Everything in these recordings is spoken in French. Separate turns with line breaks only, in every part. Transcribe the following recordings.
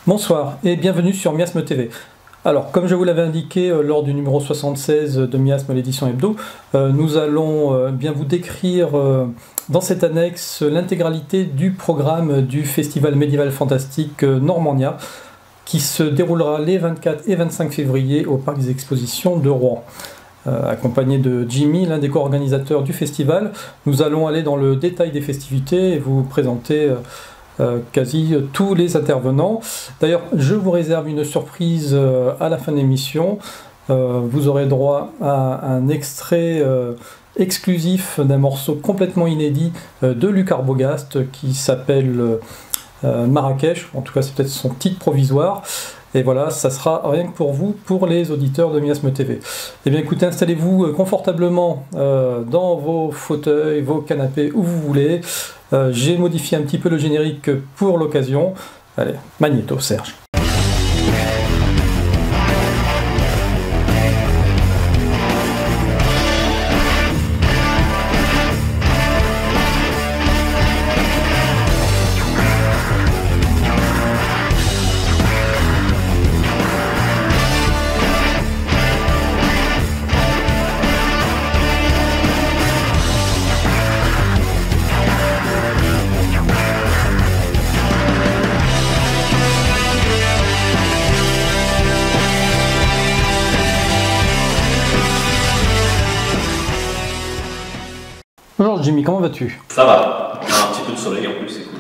Bonsoir et bienvenue sur Miasme TV. Alors, comme je vous l'avais indiqué lors du numéro 76 de Miasme, l'édition hebdo, nous allons bien vous décrire dans cette annexe l'intégralité du programme du Festival médiéval fantastique Normandia, qui se déroulera les 24 et 25 février au Parc des Expositions de Rouen. Accompagné de Jimmy, l'un des co-organisateurs du festival, nous allons aller dans le détail des festivités et vous présenter quasi tous les intervenants. D'ailleurs, je vous réserve une surprise à la fin de l'émission. Vous aurez droit à un extrait exclusif d'un morceau complètement inédit de Luc Arbogast qui s'appelle Marrakech. En tout cas, c'est peut-être son titre provisoire. Et voilà, ça sera rien que pour vous, pour les auditeurs de Miasme TV. Eh bien écoutez, installez-vous confortablement dans vos fauteuils, vos canapés, où vous voulez. J'ai modifié un petit peu le générique pour l'occasion. Allez, magnéto Serge. Bonjour Jimmy, comment vas-tu?
Ça va, on a un petit peu de soleil en plus, c'est cool.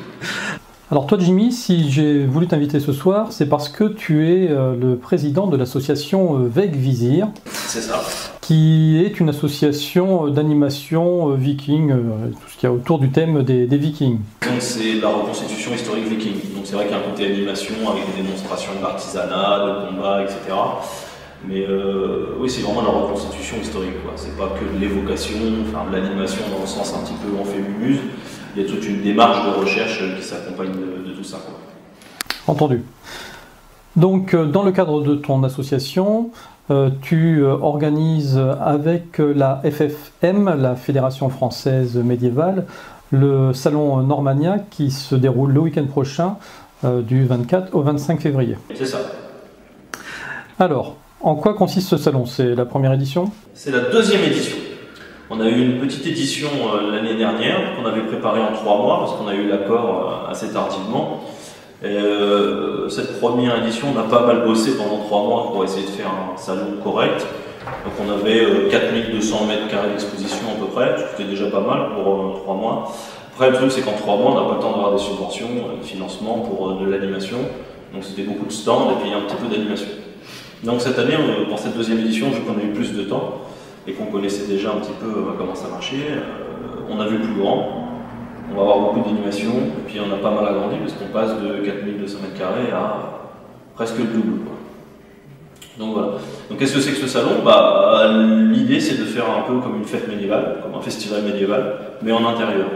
Alors toi Jimmy, si j'ai voulu t'inviter ce soir, c'est parce que tu es le président de l'association Weg Vizir.
C'est ça.
Qui est une association d'animation viking, tout ce qu'il y a autour du thème des vikings.
Donc c'est la reconstitution historique viking. Donc c'est vrai qu'il y a un côté animation avec des démonstrations d'artisanat, de combat, etc. Mais oui, c'est vraiment la reconstitution historique, quoi. C'est pas que de l'évocation, enfin de l'animation dans le sens un petit peu on fait mumuse. Il y a toute une démarche de recherche qui s'accompagne de tout ça, quoi.
Entendu. Donc dans le cadre de ton association, tu organises avec la FFM, la Fédération Française Médiévale, le salon Normandia qui se déroule le week-end prochain du 24 au 25 février.
C'est ça.
Alors, en quoi consiste ce salon? C'est la première édition? C'est la
deuxième édition. On a eu une petite édition l'année dernière qu'on avait préparée en 3 mois parce qu'on a eu l'accord assez tardivement. Et, cette première édition, on a pas mal bossé pendant 3 mois pour essayer de faire un salon correct. Donc on avait 4200 mètres carrés d'exposition à peu près, c'était déjà pas mal pour 3 mois. Après le truc c'est qu'en 3 mois on n'a pas le temps d'avoir des subventions, des financements pour de l'animation. Donc c'était beaucoup de stands et puis un petit peu d'animation. Donc cette année, pour cette deuxième édition, vu qu'on a eu plus de temps et qu'on connaissait déjà un petit peu comment ça marchait, on a vu plus grand. On va avoir beaucoup d'animation et puis on a pas mal agrandi parce qu'on passe de 4200 m² à presque le double, quoi. Donc voilà. Donc qu'est-ce que c'est que ce salon? L'idée c'est de faire un peu comme une fête médiévale, comme un festival médiéval, mais en intérieur.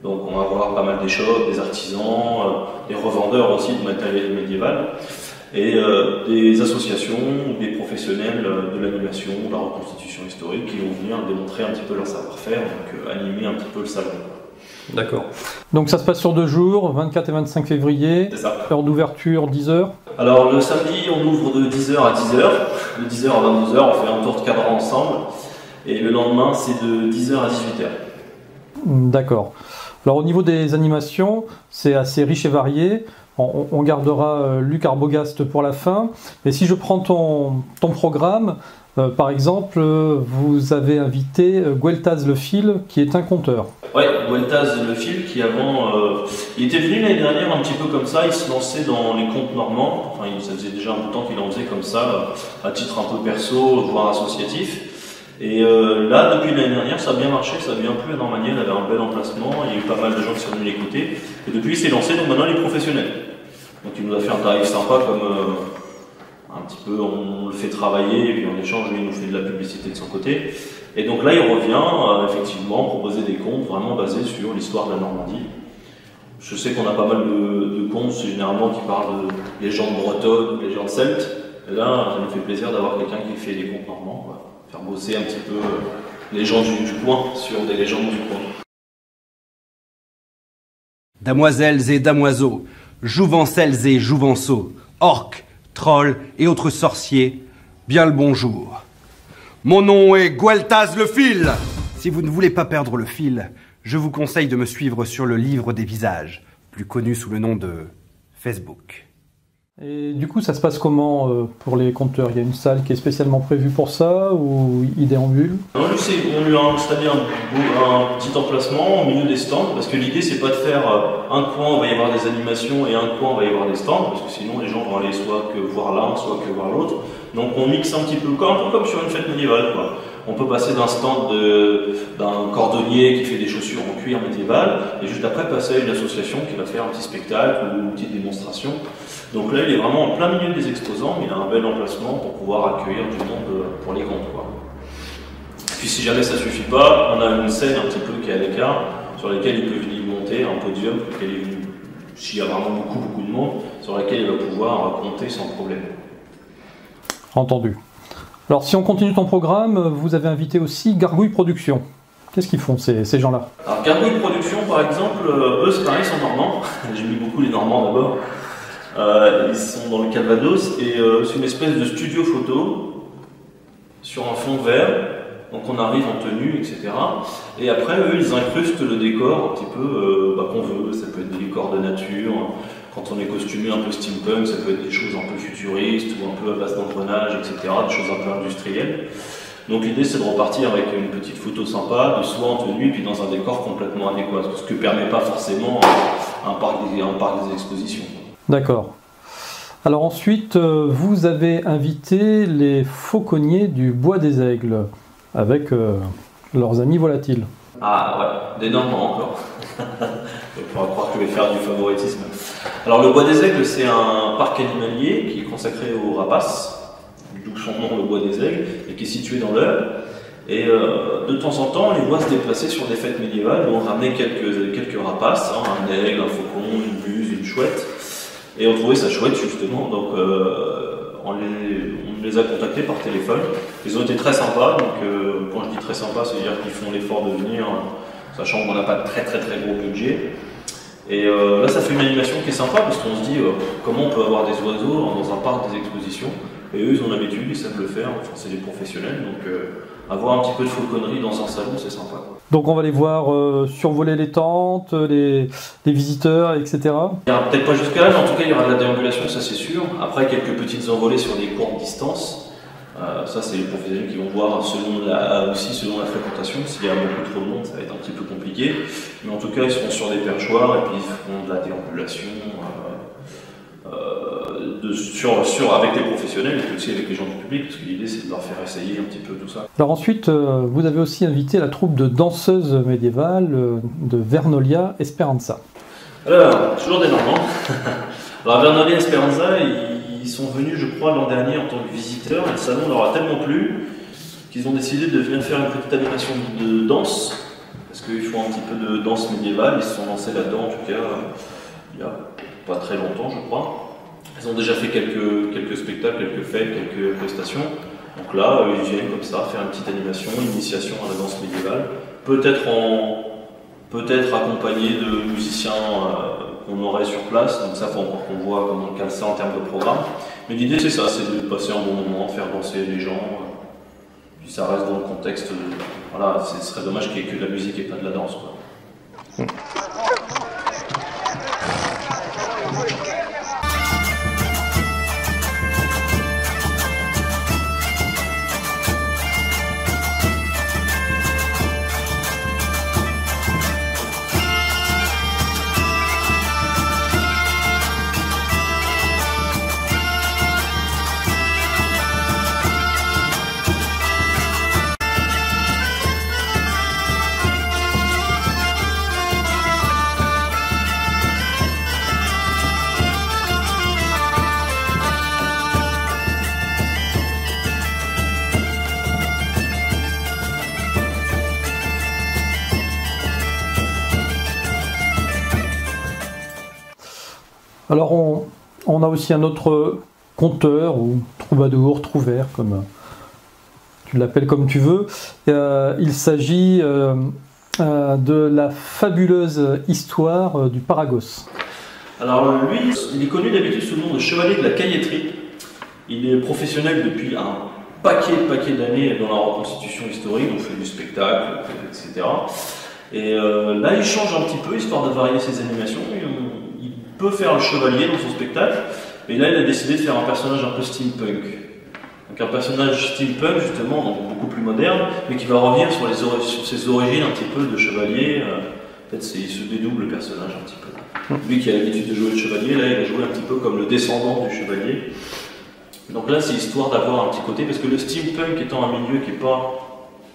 Donc on va avoir pas mal d'échoppes, des artisans, des revendeurs aussi de matériel médiéval, et des associations, des professionnels de l'animation, de la reconstitution historique qui vont venir démontrer un petit peu leur savoir-faire, donc animer un petit peu le salon.
D'accord. Donc ça se passe sur 2 jours, 24 et 25 février. C'est ça. Heure d'ouverture 10h.
Alors le samedi on ouvre de 10h à 10h, de 10h à 22h on fait un tour de cadran ensemble, et le lendemain c'est de 10h à 18h.
D'accord. Alors au niveau des animations, c'est assez riche et varié. On gardera Luc Arbogast pour la fin. Mais si je prends ton programme, par exemple, vous avez invité Gueltaz le Fil, qui est un conteur.
Oui, Gueltaz le Fil, qui avant, il était venu l'année dernière un petit peu comme ça, il se lançait dans les contes normands. Enfin, ça faisait déjà un bout de temps qu'il en faisait comme ça, à titre un peu perso, voire associatif. Et là, depuis l'année dernière, ça a bien marché, ça a bien plu à Normandia, il avait un bel emplacement, il y a eu pas mal de gens qui sont venus l'écouter. Et depuis, il s'est lancé, donc maintenant il est professionnel. Donc il nous a fait un tarif sympa, comme un petit peu, on le fait travailler, et puis en échange, lui, il nous fait de la publicité de son côté. Et donc là, il revient, effectivement, proposer des contes vraiment basés sur l'histoire de la Normandie. Je sais qu'on a pas mal de contes, généralement, qui parlent de légendes bretonnes, de légendes celtes. Et là, ça nous fait plaisir d'avoir quelqu'un qui fait des contes normands, quoi. Faire bosser un petit peu les gens du coin sur des légendes du coin.
Damoiselles et damoiseaux, jouvencelles et jouvenceaux, orques, trolls et autres sorciers, bien le bonjour. Mon nom est Gueltaz le Fil. Si vous ne voulez pas perdre le fil, je vous conseille de me suivre sur le livre des visages, plus connu sous le nom de Facebook.
Et du coup, ça se passe comment pour les compteurs? Il y a une salle qui est spécialement prévue pour ça ou ils déambulent?
Non, on lui a installé un petit emplacement au milieu des stands, parce que l'idée c'est pas de faire un coin où il va y avoir des animations et un coin où il va y avoir des stands, parce que sinon les gens vont aller soit que voir l'un, soit que voir l'autre. Donc on mixe un petit peu, un peu comme sur une fête médiévale, quoi. On peut passer d'un stand d'un cordonnier qui fait des chaussures en cuir médiéval, et juste après passer à une association qui va faire un petit spectacle ou une petite démonstration. Donc là, il est vraiment en plein milieu des exposants, mais il a un bel emplacement pour pouvoir accueillir du monde pour les comptes, quoi. Puis si jamais ça ne suffit pas, on a une scène un petit peu qui est à l'écart, sur laquelle il peut venir monter, un podium, s'il y a vraiment beaucoup de monde, sur laquelle il va pouvoir compter sans problème.
Entendu. Alors si on continue ton programme, vous avez invité aussi Gargouille Productions. Qu'est-ce qu'ils font ces gens-là?
Alors Gargouille Productions par exemple, eux c'est pareil, ils sont normands. J'ai mis beaucoup les normands d'abord. Ils sont dans le Calvados et c'est une espèce de studio photo sur un fond vert. Donc on arrive en tenue, etc. Et après eux ils incrustent le décor un petit peu qu'on veut. Ça peut être des décors de nature. Quand on est costumé un peu steampunk, ça peut être des choses un peu futuristes ou un peu à base d'engrenage, etc. Des choses un peu industrielles. Donc l'idée c'est de repartir avec une petite photo sympa, de soit en tenue, puis dans un décor complètement adéquat, ce que ne permet pas forcément un parc des expositions.
D'accord. Alors ensuite, vous avez invité les fauconniers du Bois des Aigles, avec leurs amis volatiles.
Ah ouais, des Normands encore. On pourra croire que je vais faire du favoritisme. Alors le Bois des Aigles, c'est un parc animalier qui est consacré aux rapaces, d'où son nom, le Bois des Aigles, et qui est situé dans l'Eure. Et de temps en temps, on les voit se déplacer sur des fêtes médiévales où on ramenait quelques rapaces, un aigle, un faucon, une buse, une chouette. Et on trouvait ça chouette justement, donc on les a contactés par téléphone. Ils ont été très sympas, donc quand je dis très sympa, c'est-à-dire qu'ils font l'effort de venir, sachant qu'on n'a pas de très gros budget. Et là ça fait une animation qui est sympa parce qu'on se dit comment on peut avoir des oiseaux dans un parc des expositions. Et eux ils ont l'habitude, ils savent le faire, enfin, c'est des professionnels, donc avoir un petit peu de fauconnerie dans un salon c'est sympa.
Donc on va les voir survoler les tentes, les visiteurs, etc. Il
n'y aura peut-être pas jusqu'à là, mais en tout cas il y aura de la déambulation, ça c'est sûr. Après quelques petites envolées sur des courtes distances. Ça c'est les professionnels qui vont voir selon la fréquentation. S'il y a beaucoup trop de monde, ça va être un petit peu compliqué. Mais en tout cas ils seront sur des perchoirs et puis ils feront de la déambulation avec les professionnels et puis aussi avec les gens du public, parce que l'idée c'est de leur faire essayer un petit peu tout ça.
Alors ensuite, vous avez aussi invité la troupe de danseuses médiévales de Vernolia Esperanza.
Alors, toujours des Normands. Alors Vernolia Esperanza, ils sont venus je crois l'an dernier en tant que visiteurs, et le salon leur a tellement plu qu'ils ont décidé de venir faire une petite animation de danse, parce qu'ils font un petit peu de danse médiévale, ils se sont lancés là-dedans en tout cas il n'y a pas très longtemps je crois. Ils ont déjà fait quelques spectacles, quelques fêtes, quelques prestations. Donc là, ils viennent comme ça faire une petite animation, une initiation à la danse médiévale. Peut-être accompagné de musiciens qu'on aurait sur place. Donc ça, il faut encore qu'on voit comment on cale ça en termes de programme. Mais l'idée, c'est ça, c'est de passer un bon moment, de faire danser les gens. Puis ça reste dans le contexte. Voilà, ce serait dommage qu'il n'y ait que de la musique et pas de la danse, quoi.
Alors on a aussi un autre conteur ou troubadour, trouvère, comme tu l'appelles comme tu veux. Il s'agit de la fabuleuse histoire du Paragos.
Alors lui, il est connu d'habitude sous le nom de chevalier de la cailletterie. Il est professionnel depuis un paquet d'années dans la reconstitution historique, donc fait du spectacle, etc. Et là, il change un petit peu, histoire de varier ses animations. Il peut faire le chevalier dans son spectacle, mais là, il a décidé de faire un personnage un peu steampunk. Donc un personnage steampunk, justement, donc beaucoup plus moderne, mais qui va revenir sur ses origines un petit peu de chevalier. En fait, il se dédouble le personnage un petit peu. Lui qui a l'habitude de jouer le chevalier, là, il va jouer un petit peu comme le descendant du chevalier. Donc là, c'est histoire d'avoir un petit côté, parce que le steampunk étant un milieu qui n'est pas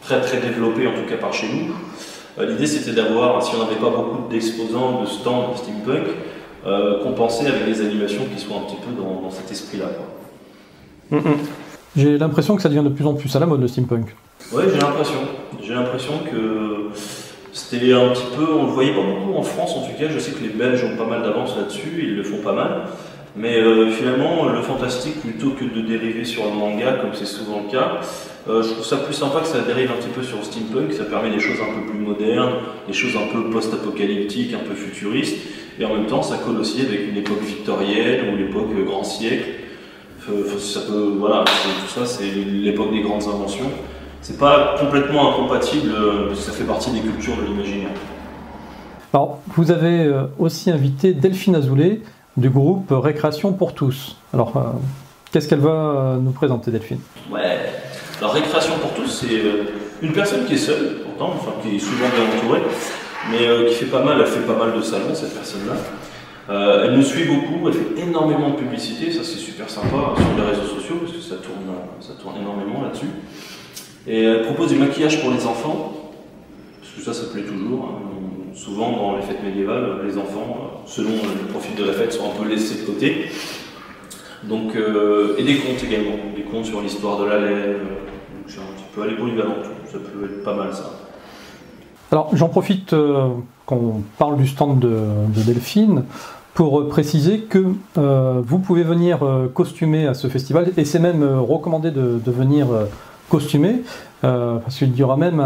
très développé, en tout cas par chez nous, l'idée c'était d'avoir, si on n'avait pas beaucoup d'exposants, de stands de steampunk, compenser avec des animations qui soient un petit peu dans cet esprit-là.
J'ai l'impression que ça devient de plus en plus à la mode, le steampunk.
Oui, j'ai l'impression. J'ai l'impression que c'était un petit peu, on le voyait pas beaucoup en France en tout cas, je sais que les Belges ont pas mal d'avance là-dessus, ils le font pas mal. Mais finalement, le fantastique, plutôt que de dériver sur le manga, comme c'est souvent le cas, je trouve ça plus sympa que ça dérive un petit peu sur le steampunk, ça permet des choses un peu plus modernes, des choses un peu post-apocalyptiques, un peu futuristes, et en même temps, ça colle aussi avec une époque victorienne ou l'époque grand siècle. Ça peut, voilà, tout ça, c'est l'époque des grandes inventions. C'est pas complètement incompatible, parce que ça fait partie des cultures de l'imaginaire.
Alors, vous avez aussi invité Delphine Azoulay, du groupe Récréation pour tous. Alors, qu'est-ce qu'elle va nous présenter, Delphine?
Ouais, alors Récréation pour tous, c'est une personne qui est seule, pourtant, enfin qui est souvent bien entourée, mais elle fait pas mal de salons, cette personne-là. Elle nous suit beaucoup, elle fait énormément de publicité, ça c'est super sympa sur les réseaux sociaux, parce que ça tourne énormément là-dessus. Et elle propose du maquillage pour les enfants, parce que ça plaît toujours. Hein. Souvent dans les fêtes médiévales, les enfants, selon le profil de la fête, sont un peu laissés de côté. Donc, et des contes également, des contes sur l'histoire de la laine, donc c'est un petit peu à polyvalent, ça peut être pas mal ça.
Alors j'en profite qu'on parle du stand de Delphine pour préciser que vous pouvez venir costumer à ce festival, et c'est même recommandé de venir costumer, parce qu'il y aura même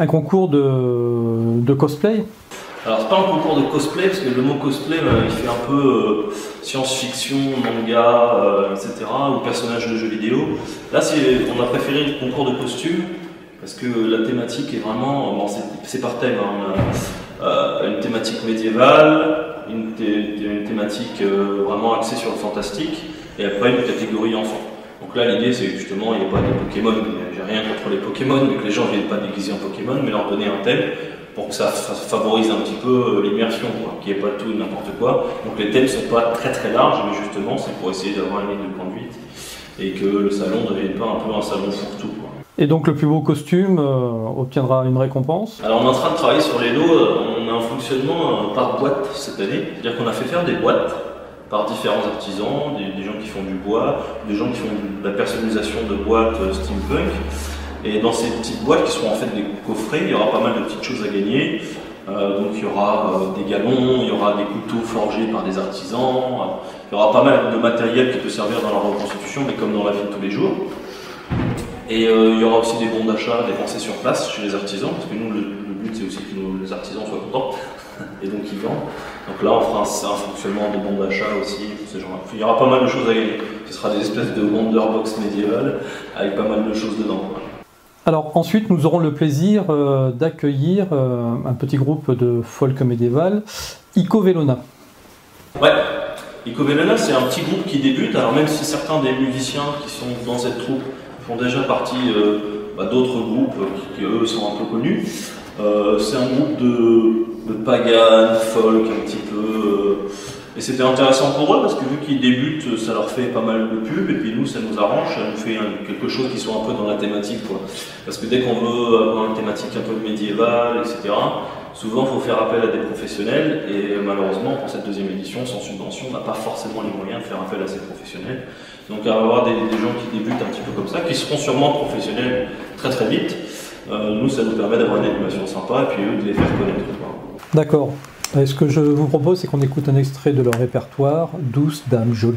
un concours de cosplay.
Alors c'est pas un concours de cosplay, parce que le mot cosplay il fait un peu science-fiction, manga, etc., ou personnage de jeux vidéo. Là on a préféré le concours de costumes, parce que la thématique est vraiment, bon, c'est par thème, hein. On a une thématique médiévale, une thématique vraiment axée sur le fantastique, et après une catégorie enfant. Donc là l'idée c'est justement, il n'y a pas des Pokémon, j'ai rien contre les Pokémon, mais que les gens ne viennent pas déguiser en Pokémon, mais leur donner un thème pour que ça favorise un petit peu l'immersion, qu'il n'y ait pas tout et n'importe quoi. Donc les thèmes ne sont pas très larges, mais justement c'est pour essayer d'avoir une ligne de conduite et que le salon ne devienne pas un peu un salon fourre-tout.
Et donc le plus beau costume obtiendra une récompense?
Alors on est en train de travailler sur les lots, on a un fonctionnement par boîte cette année, c'est-à-dire qu'on a fait faire des boîtes par différents artisans, des gens qui font du bois, des gens qui font de la personnalisation de boîtes steampunk. Et dans ces petites boîtes qui seront en fait des coffrets, il y aura pas mal de petites choses à gagner. Donc il y aura des galons, il y aura des couteaux forgés par des artisans, il y aura pas mal de matériel qui peut servir dans la reconstitution, mais comme dans la vie de tous les jours. Et il y aura aussi des bons d'achat dépensés sur place chez les artisans, parce que nous le but c'est aussi que les artisans soient contents, et donc ils vendent. Donc là on fera un fonctionnement de bons d'achat aussi, ces gens-là. Il y aura pas mal de choses à gagner. Ce sera des espèces de Wonderbox médiévales avec pas mal de choses dedans.
Alors ensuite nous aurons le plaisir d'accueillir un petit groupe de folk médiéval, Ico Vellona.
Ouais, Ico Vellona c'est un petit groupe qui débute, alors même si certains des musiciens qui sont dans cette troupe font déjà partie d'autres groupes qui eux sont un peu connus, c'est un groupe de pagan, folk un petit peu, et c'était intéressant pour eux parce que vu qu'ils débutent, ça leur fait pas mal de pubs, et puis nous ça nous arrange, ça nous fait quelque chose qui soit un peu dans la thématique, quoi. Parce que dès qu'on veut avoir une thématique un peu médiévale, etc., souvent il faut faire appel à des professionnels, et malheureusement pour cette deuxième édition, sans subvention, on n'a pas forcément les moyens de faire appel à ces professionnels. Donc à avoir des gens qui débutent un petit peu comme ça, qui seront sûrement professionnels très vite, nous ça nous permet d'avoir une animation sympa, et puis eux de les faire connaître.
D'accord. Et ce que je vous propose, c'est qu'on écoute un extrait de leur répertoire, Douce Dame Jolie.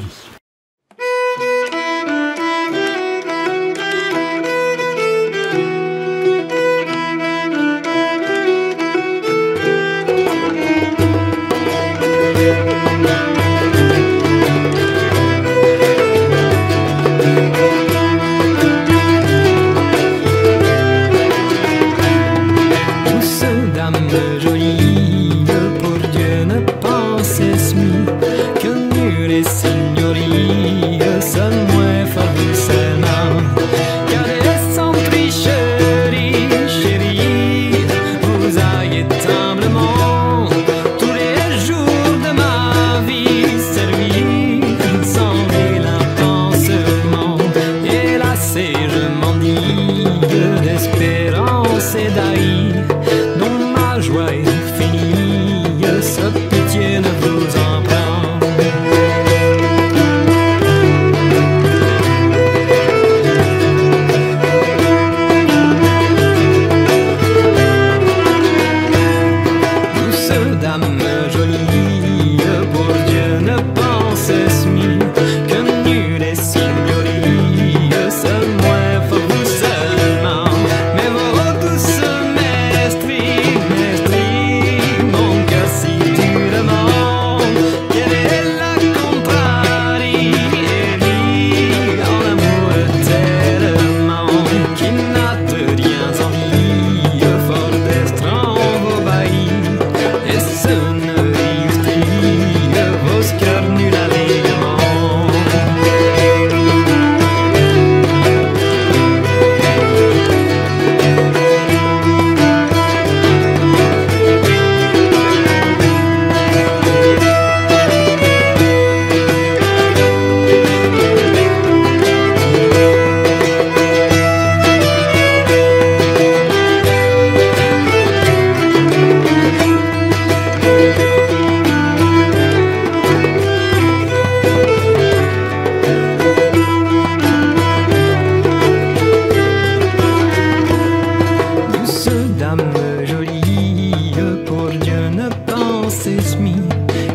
es mi,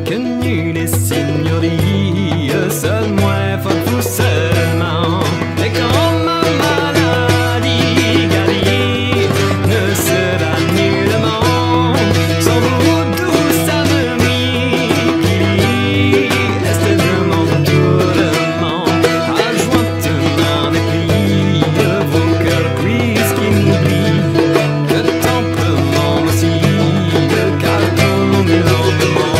que nul est signorie, seul moi faut tout seulement. Et quand ma maladie guérit, ne sera nullement sans vous douce âme qui reste de mon tourment, adjointement déplie vos cœurs cuisses qui m'oublient, que templement aussi le calme lentement.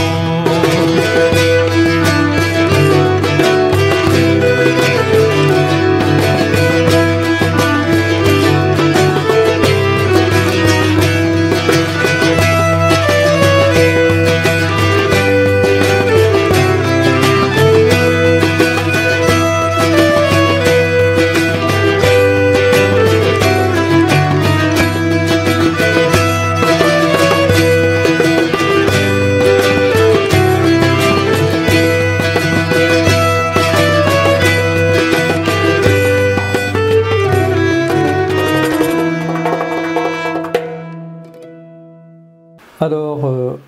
Alors,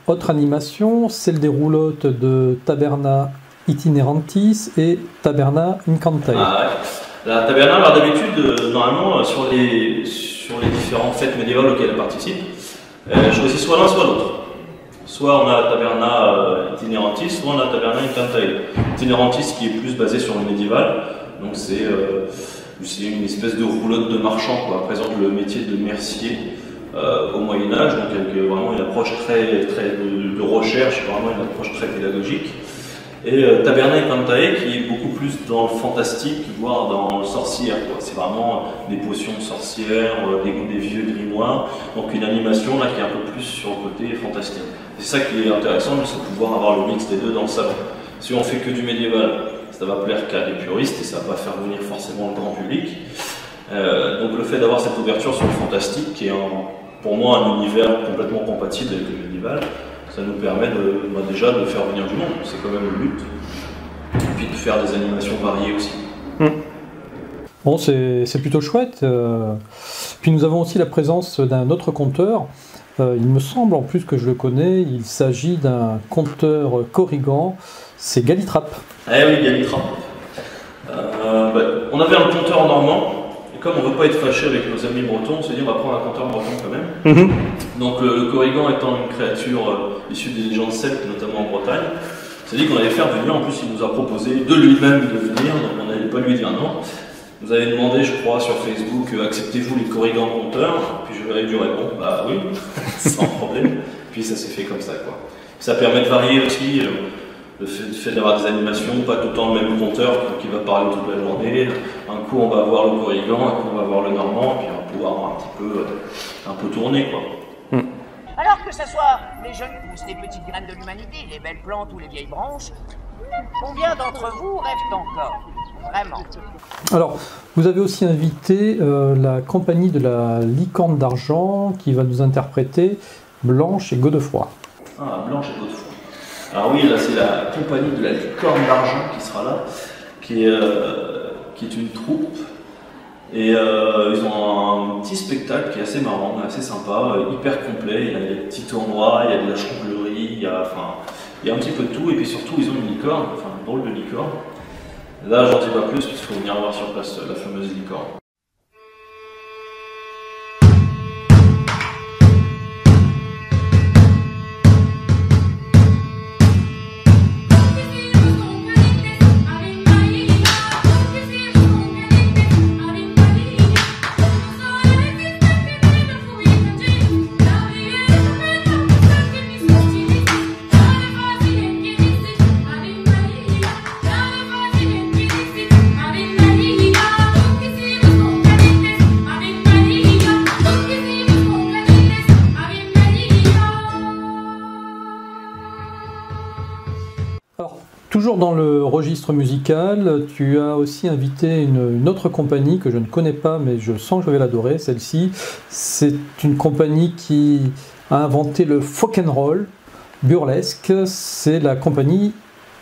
autre animation, celle des roulottes de Taberna Itinerantis et Taberna Incantae.
Ah ouais. La taberna, alors d'habitude, normalement, sur les différentes fêtes médiévales auxquelles elle participe, je choisis soit l'un soit l'autre. Soit on a Taberna Itinerantis, soit on a Taberna Incantae. Itinerantis qui est plus basé sur le médiéval, donc c'est une espèce de roulotte de marchand, quoi. Elle présente le métier de mercier au Moyen-Âge, donc avec vraiment une approche très de recherche, vraiment une approche très pédagogique. Et Taberna Incantae qui est beaucoup plus dans le fantastique, voire dans le sorcière. C'est vraiment des potions sorcières, des vieux grimoires, donc une animation là qui est un peu plus sur le côté fantastique. C'est ça qui est intéressant, c'est de pouvoir avoir le mix des deux dans le salon. Si on fait que du médiéval, ça va plaire qu'à des puristes et ça va pas faire venir forcément le grand public. Donc le fait d'avoir cette ouverture sur le fantastique, qui est pour moi un univers complètement compatible avec le médiéval, ça nous permet déjà de faire venir du monde, c'est quand même le but, et puis de faire des animations variées aussi.
Bon, c'est plutôt chouette. Puis nous avons aussi la présence d'un autre conteur. Il me semble en plus que je le connais, il s'agit d'un conteur corrigan, c'est Galitrap.
Eh oui, Galitrap. On avait un conteur normand. Et comme on ne veut pas être fâché avec nos amis bretons, on s'est dit on va prendre un conteur breton quand même. Donc le corrigan étant une créature issue des légendes celtes, notamment en Bretagne, on s'est dit qu'on allait faire venir, en plus il nous a proposé de lui-même de venir, donc on n'allait pas lui dire non. Vous avez demandé, je crois, sur Facebook, acceptez-vous les corrigans conteurs? Puis je lui ai dû répondre, bah oui, sans problème. Puis ça s'est fait comme ça, quoi. Ça permet de varier aussi. Le fait d'avoir des animations, pas tout le temps le même conteur qui va parler toute la journée. Un coup on va voir le corrigan, un coup on va voir le normand, puis on va pouvoir un peu tourner, quoi.
Alors que ce soit les jeunes pousses, les petites graines de l'humanité, les belles plantes ou les vieilles branches, combien d'entre vous rêvent encore? Vraiment.
Alors, vous avez aussi invité la compagnie de la Licorne d'Argent qui va nous interpréter Blanche et Godefroy.
Ah, Blanche et Godefroy. Alors oui, là c'est la compagnie de la Licorne d'Argent qui sera là, qui est une troupe. Et ils ont un petit spectacle qui est assez marrant, assez sympa, hyper complet. Il y a des petits tournois, il y a de la jonglerie, il y a un petit peu de tout. Et puis surtout, ils ont une licorne, enfin une drôle de licorne. Là, j'en dis pas plus, parce qu'il faut venir voir sur place la fameuse licorne.
Toujours dans le registre musical, tu as aussi invité une autre compagnie que je ne connais pas, mais je sens que je vais l'adorer, celle-ci. C'est une compagnie qui a inventé le folk and roll burlesque, c'est la compagnie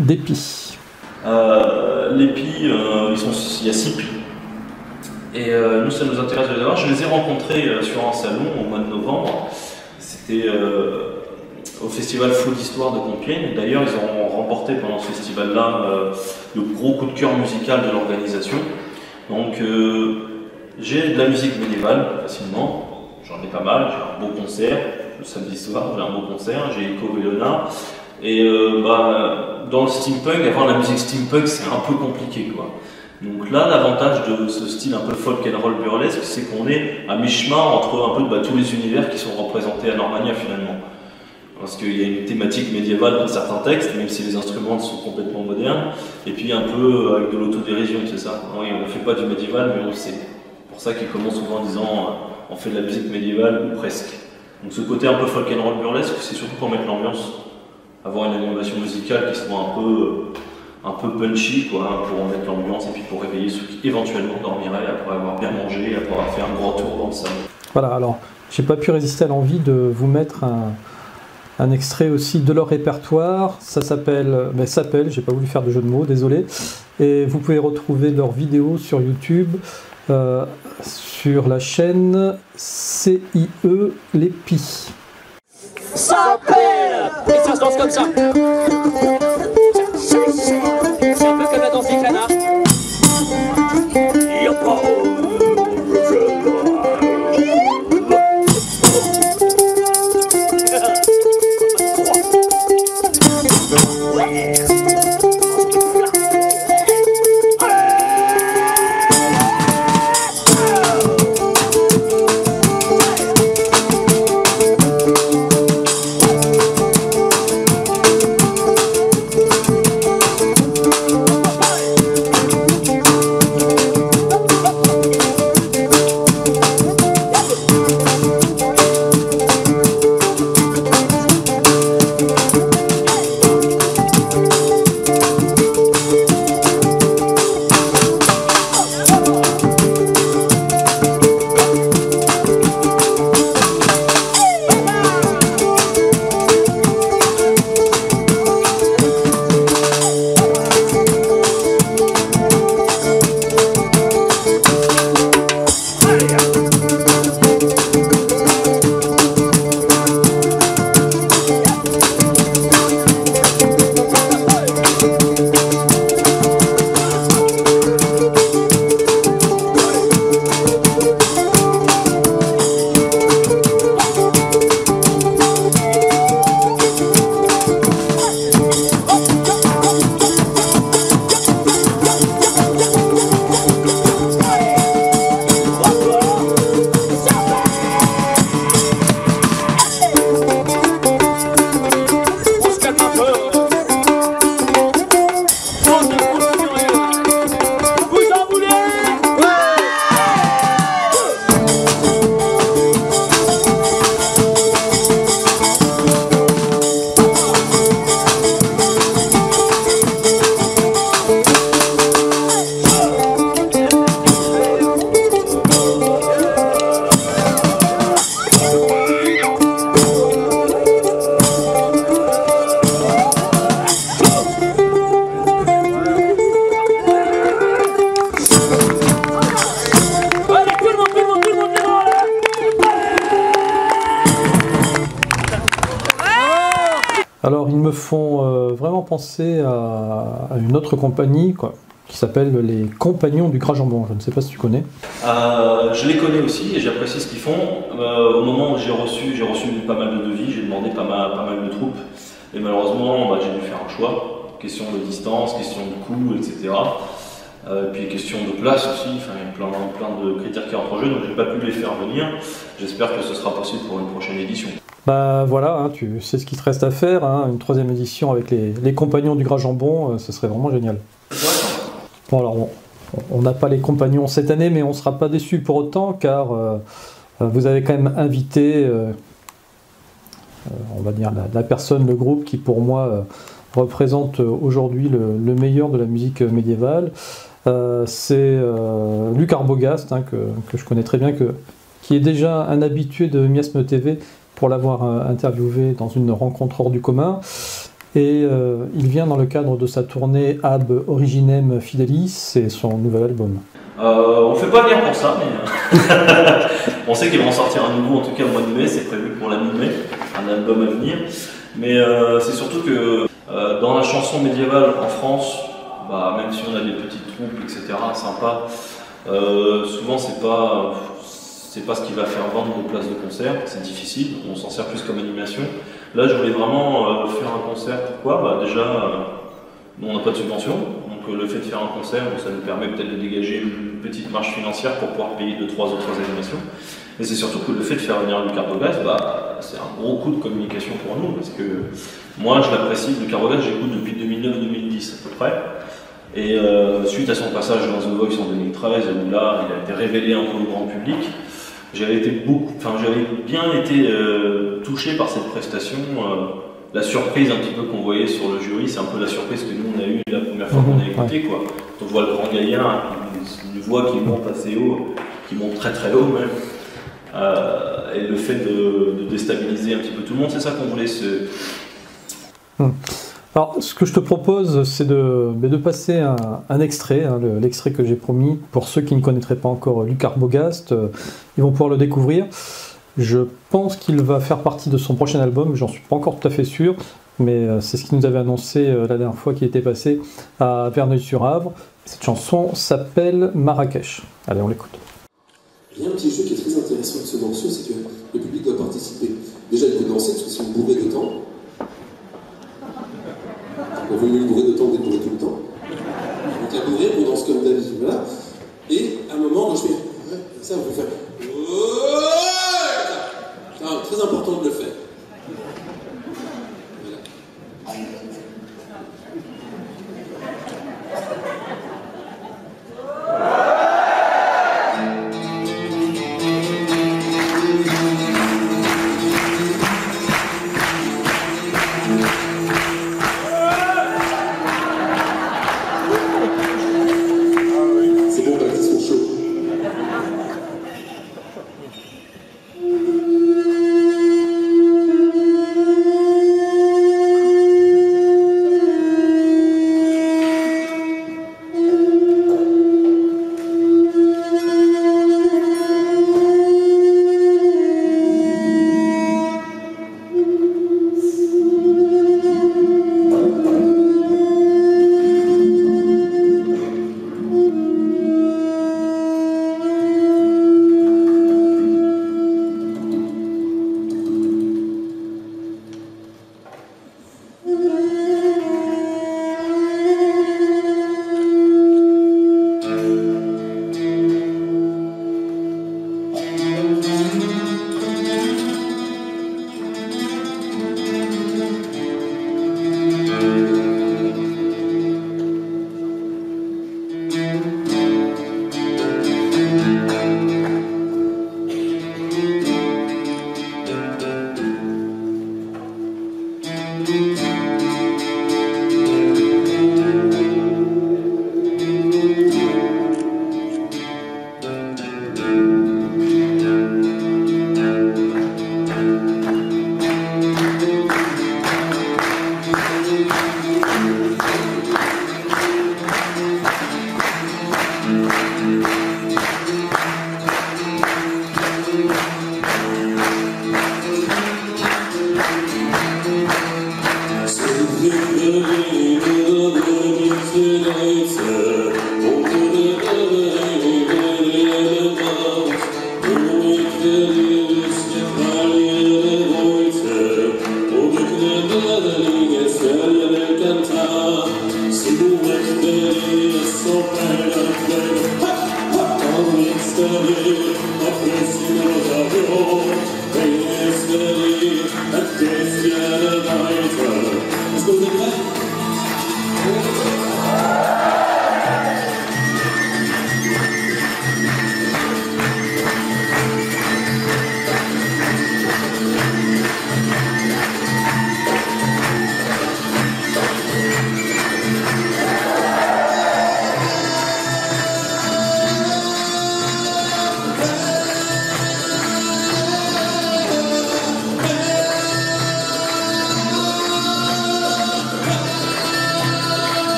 d'Épi.
L'Épi, il y a 6 pis. Et nous, ça nous intéresse de les avoir. Je les ai rencontrés sur un salon au mois de novembre. C'était au festival Fou d'Histoire de Compiègne. D'ailleurs, ils ont remporté pendant ce festival-là le gros coup de cœur musical de l'organisation. Donc, j'ai de la musique médiévale facilement, j'en ai pas mal, j'ai un beau concert, le samedi soir j'ai un beau concert, j'ai Echo Bellona. Et dans le steampunk, avoir la musique steampunk c'est un peu compliqué quoi. Donc là, l'avantage de ce style un peu folk and roll burlesque, c'est qu'on est à mi-chemin entre un peu tous les univers qui sont représentés à Normania finalement. Parce qu'il y a une thématique médiévale dans certains textes, même si les instruments sont complètement modernes, et puis un peu avec de l'autodérision, c'est ça. Oui, on ne fait pas du médiéval, mais on le sait. C'est pour ça qu'ils commencent souvent en disant on fait de la musique médiévale ou presque. Donc ce côté un peu folk and roll burlesque, c'est surtout pour mettre l'ambiance, avoir une animation musicale qui soit un peu punchy, quoi, pour mettre l'ambiance et puis pour réveiller ceux qui éventuellement dormiraient après avoir bien mangé, après avoir fait un grand tour dans le salon.
Voilà, alors j'ai pas pu résister à l'envie de vous mettre un extrait aussi de leur répertoire. Ça s'appelle, j'ai pas voulu faire de jeu de mots, désolé. Et vous pouvez retrouver leurs vidéos sur YouTube, sur la chaîne CIE Les Pis.
Ça pèle! Et ça se lance comme ça. C'est un peu comme la danse des canards.
Alors ils me font vraiment penser à une autre compagnie qui s'appelle les Compagnons du Gras Jambon. Je ne sais pas si tu connais.
Je les connais aussi et j'apprécie ce qu'ils font. Au moment où j'ai reçu pas mal de devis, j'ai demandé pas mal de troupes. Et malheureusement, j'ai dû faire un choix. Question de distance, question de coût, etc. Puis question de place aussi. Enfin, il y a plein de critères qui entrent en jeu, donc j'ai pas pu les faire venir. J'espère que ce sera possible pour une prochaine édition.
Bah voilà, hein, tu sais ce qu'il te reste à faire, hein, une 3e édition avec les Compagnons du Gras Jambon, ce serait vraiment génial. Bon alors on n'a pas les compagnons cette année, mais on ne sera pas déçus pour autant, car vous avez quand même invité, on va dire, la personne, le groupe qui pour moi représente aujourd'hui le meilleur de la musique médiévale. C'est Luc Arbogast, hein, que je connais très bien, qui est déjà un habitué de Miasme TV, pour l'avoir interviewé dans une rencontre hors du commun. Et il vient dans le cadre de sa tournée Ab Originem Fidelis, c'est son nouvel album.
On ne fait pas venir pour ça, mais on sait qu'ils vont sortir un nouveau, en tout cas au mois de mai, c'est prévu pour la mi-mai, un album à venir. Mais c'est surtout que dans la chanson médiévale en France, même si on a des petites troupes, etc., sympa, souvent c'est pas ce qui va faire vendre nos places de concert, c'est difficile, on s'en sert plus comme animation. Là je voulais vraiment faire un concert, pourquoi déjà, on n'a pas de subvention, donc le fait de faire un concert, ça nous permet peut-être de dégager une petite marge financière pour pouvoir payer 2-3 autres animations. Mais c'est surtout que le fait de faire venir Luc Arbogast, c'est un gros coup de communication pour nous, parce que moi je l'apprécie, Luc Arbogast, j'écoute depuis 2009-2010 à peu près. Et suite à son passage dans The Voice en 2013, où là il a été révélé un peu au grand public, j'avais bien été touché par cette prestation. La surprise un petit peu qu'on voyait sur le jury, c'est un peu la surprise que nous on a eue la première fois qu'on a écouté, quoi. On voit le grand gaillard, une voix qui monte assez haut, qui monte très très haut même. Et le fait de déstabiliser un petit peu tout le monde, c'est ça qu'on voulait se...
Alors, ce que je te propose, c'est de passer un extrait, l'extrait que j'ai promis. Pour ceux qui ne connaîtraient pas encore Luc Arbogast, ils vont pouvoir le découvrir. Je pense qu'il va faire partie de son prochain album, j'en suis pas encore tout à fait sûr, mais c'est ce qu'il nous avait annoncé la dernière fois qu'il était passé à Verneuil-sur-Avre. Cette chanson s'appelle Marrakech. Allez, on l'écoute.
Il y a un petit jeu qui est très intéressant avec ce morceau, c'est que le public doit participer. Déjà, il faut danser, parce que c'est une bourrée de temps. On veut une bourrée de temps, des bourrées tout le temps. Donc la bourrée, on danse comme d'habitude, voilà. Et à un moment, quand je fais... ça, on peut faire... C'est très important de le faire. C'est bon, ils sont chauds.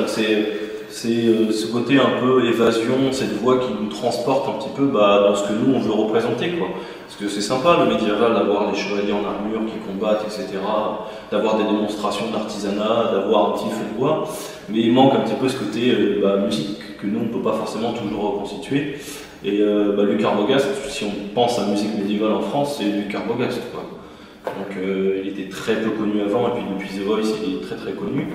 donc c'est ce côté un peu évasion, cette voix qui nous transporte un petit peu dans ce que nous on veut représenter, quoi. Parce que c'est sympa le médiéval d'avoir les chevaliers en armure qui combattent, etc., d'avoir des démonstrations d'artisanat, d'avoir un petit feu de bois, mais il manque un petit peu ce côté musique que nous on ne peut pas forcément toujours reconstituer. Et Luc Arbogast, si on pense à musique médiévale en France, c'est Luc Arbogast, quoi. Donc il était très peu connu avant, et puis depuis The Voice il est très très connu.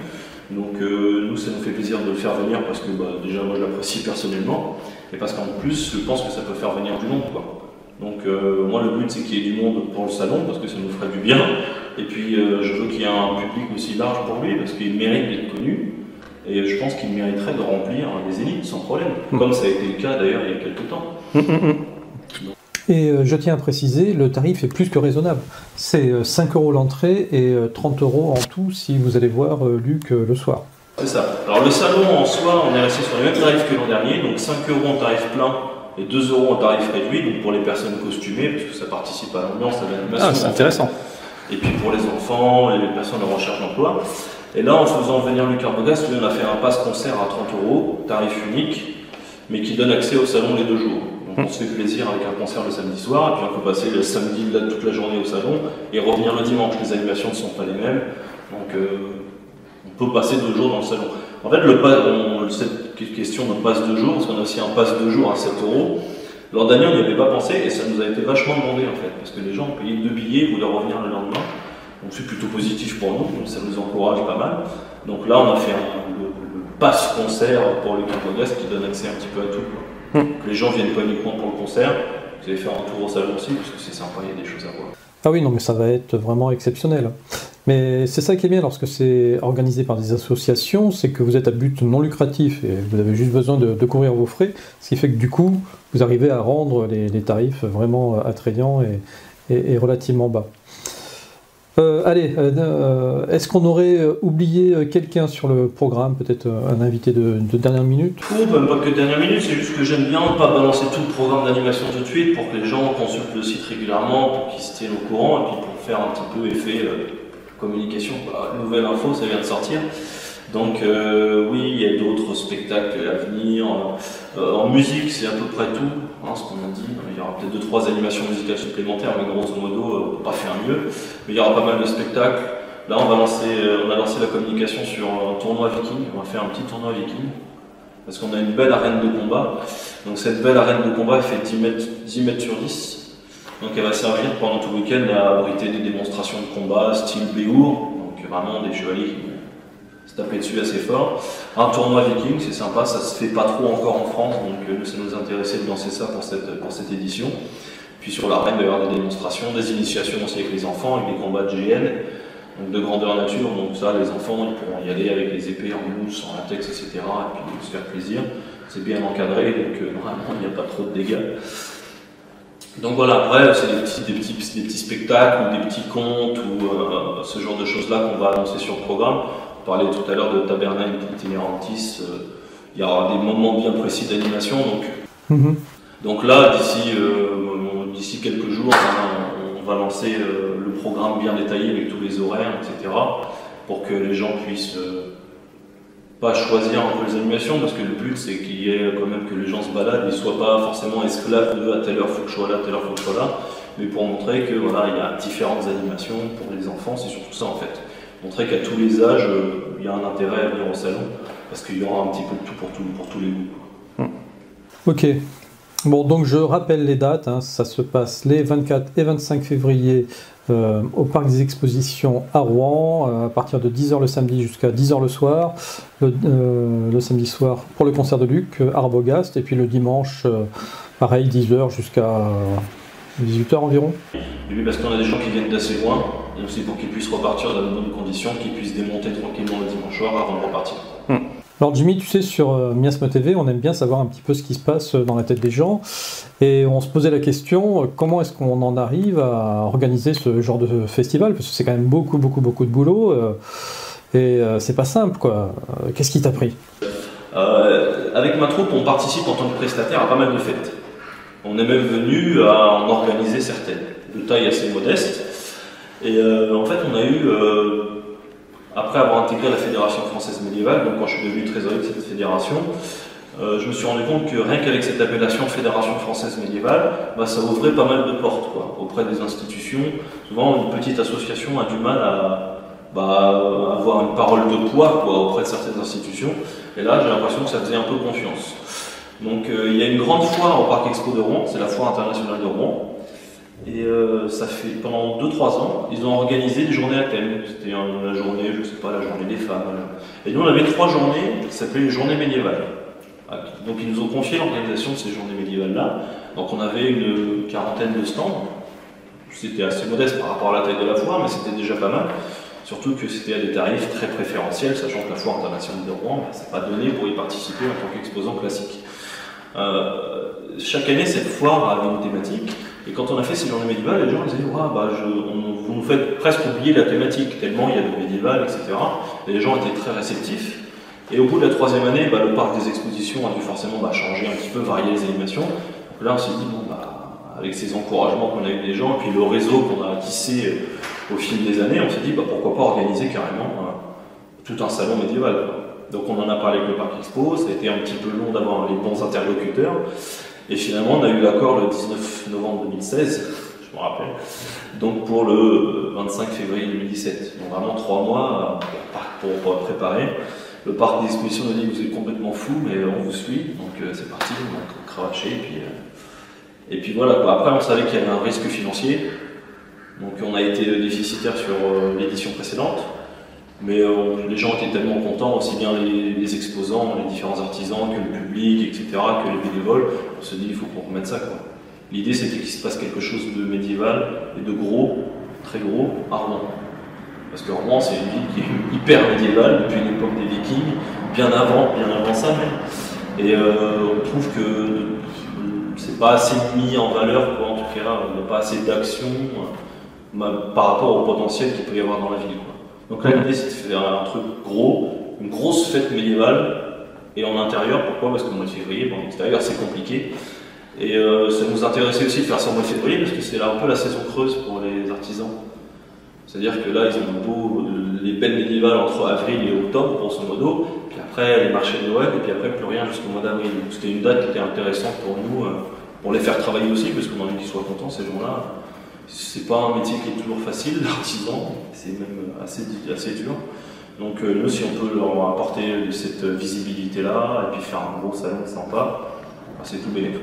Donc nous ça nous fait plaisir de le faire venir parce que déjà moi je l'apprécie personnellement, et parce qu'en plus je pense que ça peut faire venir du monde, quoi. Donc moi le but c'est qu'il y ait du monde pour le salon parce que ça nous ferait du bien, et puis je veux qu'il y ait un public aussi large pour lui parce qu'il mérite d'être connu, et je pense qu'il mériterait de remplir les Zéniths sans problème, comme ça a été le cas d'ailleurs il y a quelques temps.
Et je tiens à préciser, le tarif est plus que raisonnable. C'est 5 € l'entrée et 30 € en tout si vous allez voir Luc le soir.
C'est ça. Alors le salon en soi, on est resté sur les mêmes tarifs que l'an dernier, donc 5 € en tarif plein et 2 € en tarif réduit, donc pour les personnes costumées, parce que ça participe à l'ambiance, à l'animation.
Ah, c'est intéressant.
Et puis pour les enfants, les personnes en recherche d'emploi. Et là, en faisant venir Luc Arbogast, on a fait un passe concert à 30 €, tarif unique, mais qui donne accès au salon les 2 jours. Donc on se fait plaisir avec un concert le samedi soir, et puis on peut passer le samedi toute la journée au salon, et revenir le dimanche. Les animations ne sont pas les mêmes, donc on peut passer 2 jours dans le salon. En fait, cette question de passe 2 jours, parce qu'on a aussi un passe 2 jours à 7 €. L'an dernier, on n'y avait pas pensé, et ça nous a été vachement demandé, en fait, parce que les gens ont payé 2 billets et voulaient revenir le lendemain. Donc c'est plutôt positif pour nous, donc ça nous encourage pas mal. Donc là, on a fait le passe concert pour Luc Arbogast qui donne accès un petit peu à tout, quoi. Que les gens viennent pas uniquement pour le concert, vous allez faire un tour au salon aussi, parce que c'est sympa, il y a des choses à voir.
Ah oui, non, mais ça va être vraiment exceptionnel. Mais c'est ça qui est bien lorsque c'est organisé par des associations, c'est que vous êtes à but non lucratif et vous avez juste besoin de couvrir vos frais, ce qui fait que du coup, vous arrivez à rendre les tarifs vraiment attrayants et relativement bas. Est-ce qu'on aurait oublié quelqu'un sur le programme, peut-être un invité de dernière minute?
Même pas que de dernière minute, c'est juste que j'aime bien ne pas balancer tout le programme d'animation tout de suite pour que les gens consultent le site régulièrement, pour qu'ils se tiennent au courant et puis pour faire un petit peu effet communication. Nouvelle info, ça vient de sortir. Donc oui, il y a d'autres spectacles à venir. En musique, c'est à peu près tout, ce qu'on a dit. Il y aura peut-être 2-3 animations musicales supplémentaires, mais grosso modo, on ne peut pas faire mieux. Mais il y aura pas mal de spectacles. Là, on a lancé la communication sur un tournoi viking. On va faire un petit tournoi viking, parce qu'on a une belle arène de combat. Donc cette belle arène de combat, elle fait 10 mètres sur 10. Donc elle va servir pendant tout le week-end à abriter des démonstrations de combat, style Béour. Donc vraiment des chevaliers qui se taper dessus assez fort. Un tournoi viking, c'est sympa, ça se fait pas trop encore en France, donc ça nous intéressait de lancer ça pour cette édition. Puis sur l'arène, il va y avoir des démonstrations, des initiations aussi avec les enfants, avec des combats de GN, donc de grandeur nature, donc ça les enfants ils pourront y aller avec les épées en mousse, en latex, etc. et puis se faire plaisir. C'est bien encadré, donc normalement il n'y a pas trop de dégâts. Donc voilà, après c'est des petits spectacles ou des petits contes ou ce genre de choses là qu'on va annoncer sur le programme. On parlait tout à l'heure de Tabernae Itinerantis, il y aura des moments bien précis d'animation. Donc là, d'ici quelques jours, on va lancer le programme bien détaillé avec tous les horaires, etc. pour que les gens puissent pas choisir un peu les animations, parce que le but c'est qu'il y ait quand même que les gens se baladent, ils ne soient pas forcément esclaves de à telle heure faut que je sois là, à telle heure faut que je sois là, mais pour montrer que voilà, il y a différentes animations pour les enfants, c'est surtout ça en fait. Montrer qu'à tous les âges, il y a un intérêt à venir au salon, parce qu'il y aura un petit peu de tout pour tous les goûts.
Ok. Bon, donc je rappelle les dates, ça se passe les 24 et 25 février au Parc des Expositions à Rouen, à partir de 10h le samedi jusqu'à 10h le soir, le samedi soir pour le concert de Luc Arbogast, et puis le dimanche, pareil, 10h jusqu'à 18h environ.
Et puis parce qu'on a des gens qui viennent d'assez loin, donc c'est pour qu'ils puissent repartir dans de bonnes conditions, qu'ils puissent démonter tranquillement le dimanche soir avant de repartir.
Alors Jimmy, tu sais, sur Miasme TV, on aime bien savoir un petit peu ce qui se passe dans la tête des gens, et on se posait la question, comment est-ce qu'on en arrive à organiser ce genre de festival, parce que c'est quand même beaucoup de boulot, et c'est pas simple, quoi. Qu'est-ce qui t'a pris?
Avec ma troupe, on participe en tant que prestataire à pas mal de fêtes. On est même venu à en organiser certaines, de taille assez modeste, et en fait on a eu après avoir intégré la Fédération française médiévale, donc quand je suis devenu trésorier de cette fédération, je me suis rendu compte que rien qu'avec cette appellation Fédération française médiévale, ça ouvrait pas mal de portes quoi, auprès des institutions. Souvent, une petite association a du mal à avoir une parole de poids quoi, auprès de certaines institutions. Et là, j'ai l'impression que ça faisait un peu confiance. Donc, il y a une grande foire au Parc Expo de Rouen, c'est la foire internationale de Rouen. Et ça fait pendant 2-3 ans, ils ont organisé des journées à thème. C'était la journée, je sais pas, la journée des femmes. Et nous, on avait 3 journées qui s'appelaient les journées médiévales. Donc, ils nous ont confié l'organisation de ces journées médiévales-là. Donc, on avait une quarantaine de stands. C'était assez modeste par rapport à la taille de la foire, mais c'était déjà pas mal. Surtout que c'était à des tarifs très préférentiels, sachant que la foire internationale de Rouen, c'est pas donné pour y participer en tant qu'exposant classique. Chaque année, cette foire avait une thématique. Et quand on a fait ces journées médiévales, les gens disaient vous nous faites presque oublier la thématique, tellement il y a de médiéval, etc. Et les gens étaient très réceptifs. Et au bout de la 3e année, le parc des expositions a dû forcément changer un petit peu, varier les animations. Donc là, on s'est dit, avec ces encouragements qu'on a eu des gens, et puis le réseau qu'on a tissé au fil des années, on s'est dit, pourquoi pas organiser carrément tout un salon médiéval. Donc on en a parlé avec le Parc Expo, ça a été un petit peu long d'avoir les bons interlocuteurs. Et finalement, on a eu l'accord le 19 novembre 2016, je me rappelle, donc pour le 25 février 2017. Donc vraiment 3 mois pour préparer. Le parc d'exposition nous dit que vous êtes complètement fou, mais on vous suit, donc c'est parti, on a cravaché. Et puis voilà, après on savait qu'il y avait un risque financier, donc on a été déficitaire sur l'édition précédente. Mais les gens étaient tellement contents, aussi bien les exposants, les différents artisans, que le public, etc., que les bénévoles. On se dit, il faut qu'on remette ça, quoi. L'idée, c'était qu'il se passe quelque chose de médiéval et de gros, très gros, à Rouen. Parce que Rouen, c'est une ville qui est hyper médiévale, depuis l'époque des Vikings, bien avant ça même. Et on trouve que c'est pas assez mis en valeur, quoi, en tout cas, il n'y a pas assez d'action par rapport au potentiel qu'il peut y avoir dans la ville, quoi. Donc là, l'idée, c'est de faire un truc gros, une grosse fête médiévale, et en intérieur. Pourquoi? Parce qu'au mois de février, en extérieur, c'est compliqué. Et ça nous intéressait aussi de faire ça au mois de février, parce que c'est là un peu la saison creuse pour les artisans. C'est-à-dire que là, ils ont les belles médiévales entre avril et octobre, grosso modo, puis après les marchés de Noël, et puis après plus rien jusqu'au mois d'avril. Donc c'était une date qui était intéressante pour nous, pour les faire travailler aussi, parce qu'on a envie qu'ils soient contents ces jours-là. C'est pas un métier qui est toujours facile, l'artisan, c'est même assez dur. Donc nous, si on peut leur apporter cette visibilité-là, et puis faire un gros salon sympa, c'est tout bénéfique.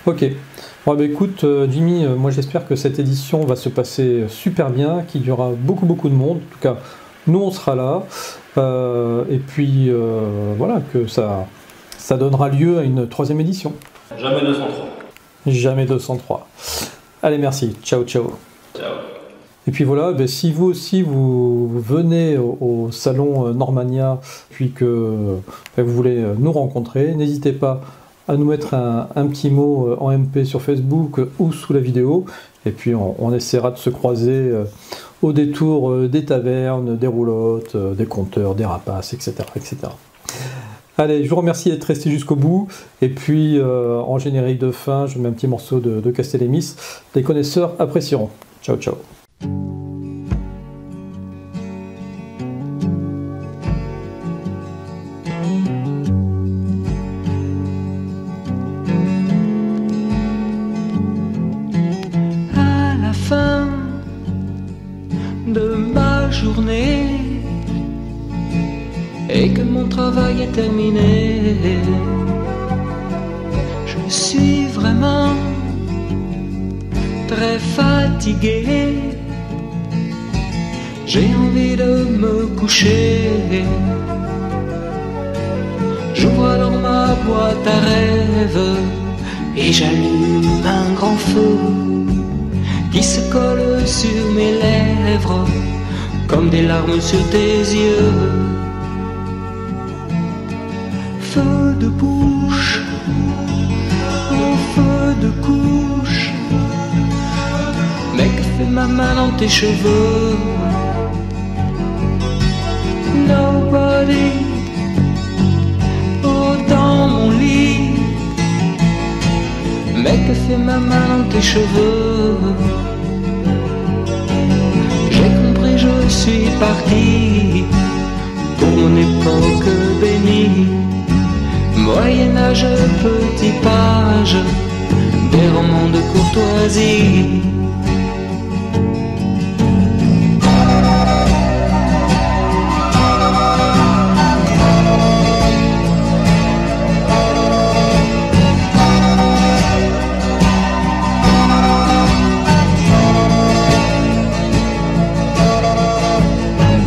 Ok. Bon, écoute, Jimmy, moi j'espère que cette édition va se passer super bien, qu'il y aura beaucoup de monde. En tout cas, nous on sera là. Et puis voilà, que ça donnera lieu à une 3e édition.
Jamais 203.
Jamais 203. Allez, merci. Ciao.
Ciao.
Et puis voilà, si vous aussi vous venez au salon Normania, puis que vous voulez nous rencontrer, n'hésitez pas à nous mettre un petit mot en MP sur Facebook ou sous la vidéo, et puis on essaiera de se croiser au détour des tavernes, des roulottes, des compteurs, des rapaces, etc. Allez, je vous remercie d'être resté jusqu'au bout, et puis en générique de fin, je mets un petit morceau de Castellémis. Les connaisseurs apprécieront. Ciao.
À la fin de ma journée, et que mon travail est terminé, je suis vraiment très fatigué. J'ai envie de me coucher. J'ouvre alors ma boîte à rêves et j'allume un grand feu qui se colle sur mes lèvres comme des larmes sur tes yeux. Feu de bouche, oh feu de couche, mais que fait ma main dans tes cheveux? Nobody, oh dans mon lit, mais que fait ma main dans tes cheveux? J'ai compris, je suis parti. l'époque bénie. Moyen-Âge, petit page, des romans de courtoisie.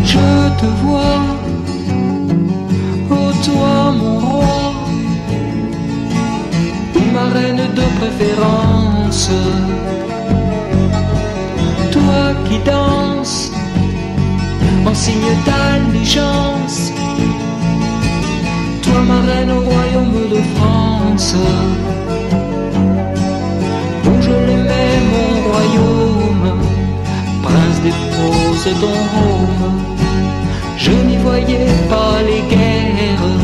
Je te vois, ô toi mon roi, ma reine de préférence, toi qui danses en signe d'allégeance, toi ma reine au royaume de France, où je l'aimais mon royaume, prince des roses ton home. Je n'y voyais pas les guerres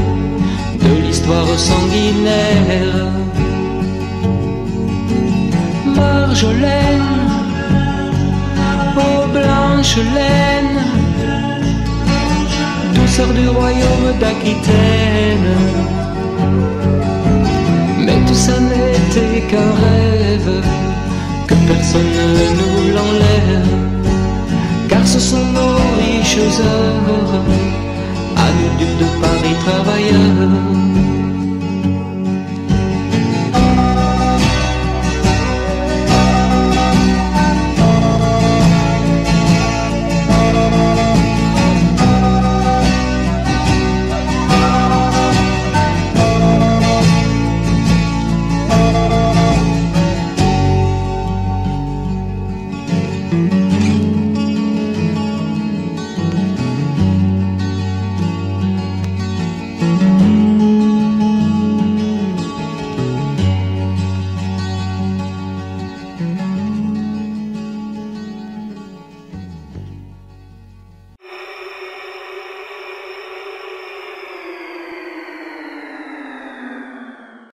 de l'histoire sanguinaire. Marjolaine, ô blanche laine, douceur du royaume d'Aquitaine. Mais tout ça n'était qu'un rêve, que personne ne nous l'enlève, car ce sont nos riches heures, à nous ducs de Paris travailleurs.